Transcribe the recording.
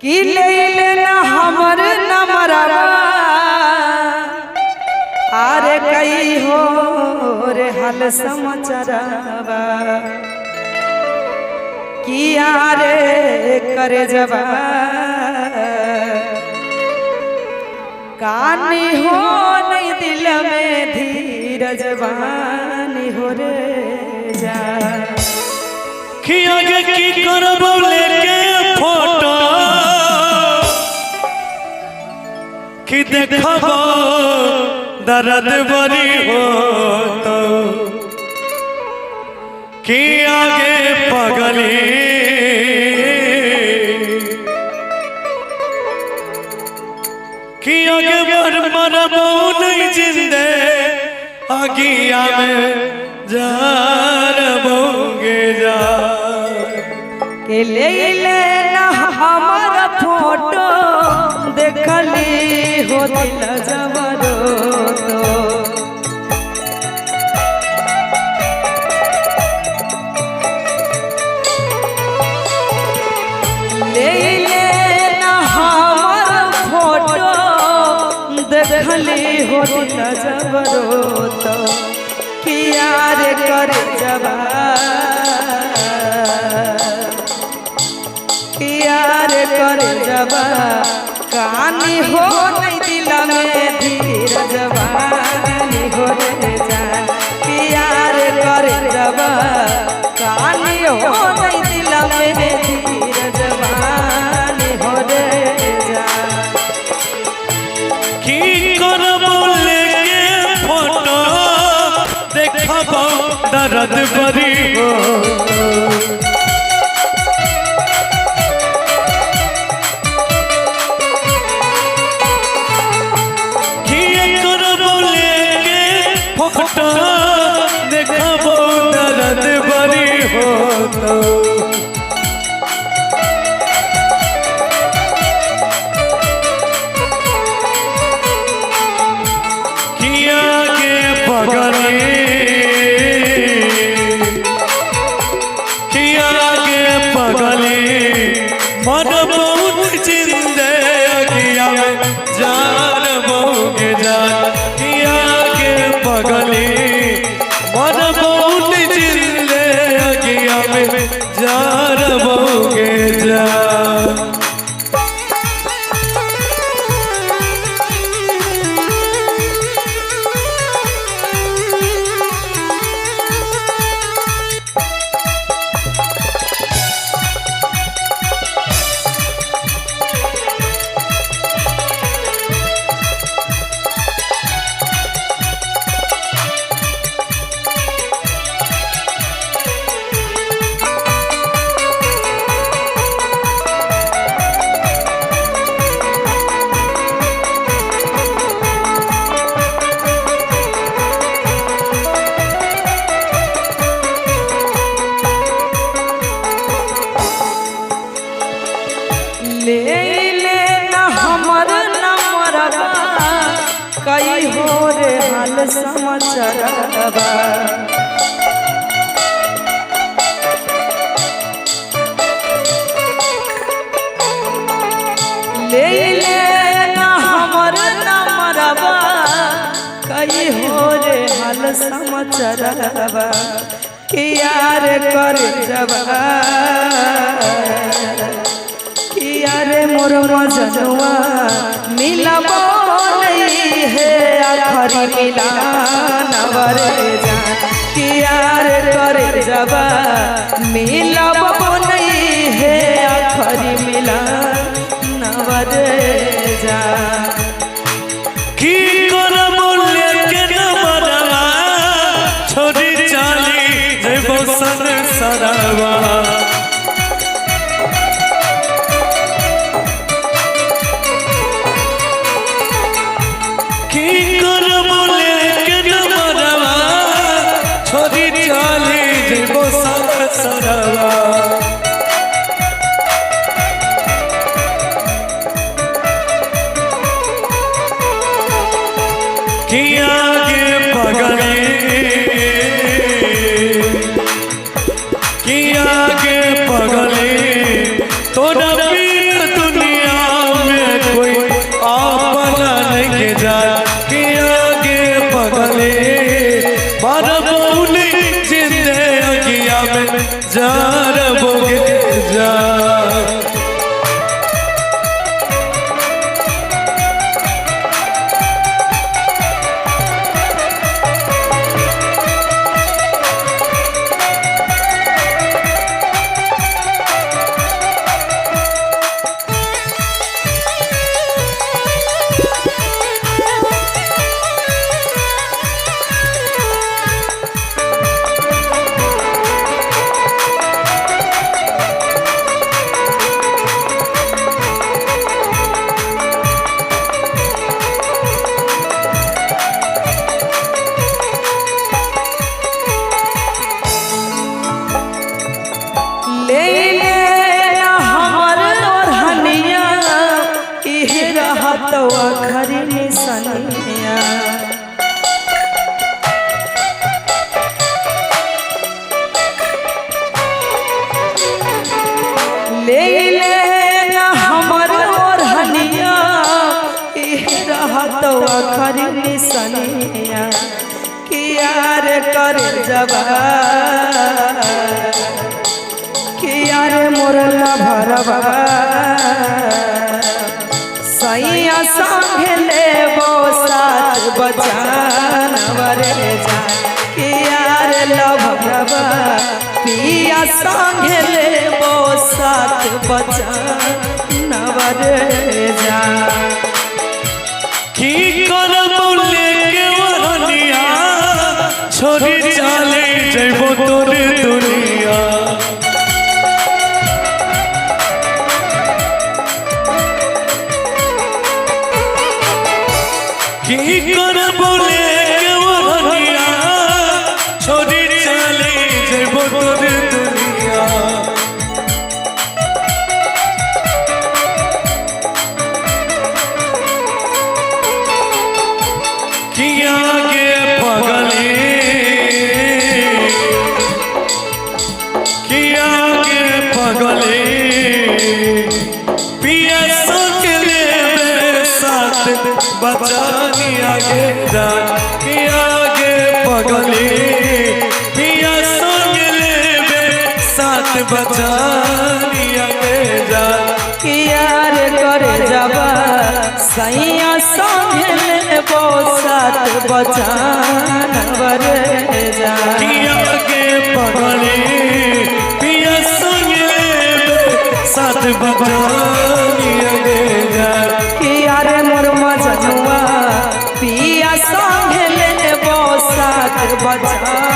कि ले लेना हमर नमरवा आरे कई हो रे हाल समाचारवा कि आरे करे जवा कानी हो नहीं दिल में धीरज बानी हो रे जा कि आगे की करब लेके फोटो कि देखब दर्द बरी हो तो कि आगे पगली कि आगे मरबो नहीं जिंदे आगिया में जारबोगे जा के ले लेना हमारा फोटो देखली हो दिल जबरो तो ले लेना हमारा फोटो देखली हो दिल जबरो तो कि यार कर जबा यार कर जबा कानी हो नहीं दिल में धीरज बानी हो रे जान यार कर जबा कानी हो नहीं दिल में धीरज बानी हो रे जान की करब लेके फोटो देखब दर्द बरी हो फोटो देखब दर्द बरी हो तो किया के पगली किया के पगली मन बहुत जिंदे किया जान बोगे जान किया के पगली मन बहुत जिंदे किया में जान बोगे जान ले लेना हमर नमरवा कई हो रे हाल समाचारवा ले लेना हमर नमरवा कई हो रे हाल समाचारवा कि यार कर जबा यारे मोर मजनुआ मिलबो नहीं है आखरी मिलान वरे जान कि यार कर जबा मिलबो नहीं है आखरी मिलान वरे जान की करब लेके नमरवा छोड़ी चाली देबो संसारवा हमारी निसनिया किया रे कर जबा किया रे मोरला भरवा सैया संगे लेबो साथ बचानवरे जा किया रे लभरवा पिया संगे लेबो साथ बचानवरे जा की करबो लेके वरनिया छोड़ी चले जइबो तोरे दुनिया की करबो लेके वरनिया छोड़ी चले जइबो तोरे दुनिया किया के पगले किया के पगले पिया सकले साथ बचानिया के जा किया के पगले पिया सकले साथ बचानिया के जा किया रे कर जबा सैया संगे लेबो साथ बचानवरे जा किया के पगले पिया संगे साथ बचानिया के जा किया रे मोर मजनुआ पिया संगे लेबो साथ बचा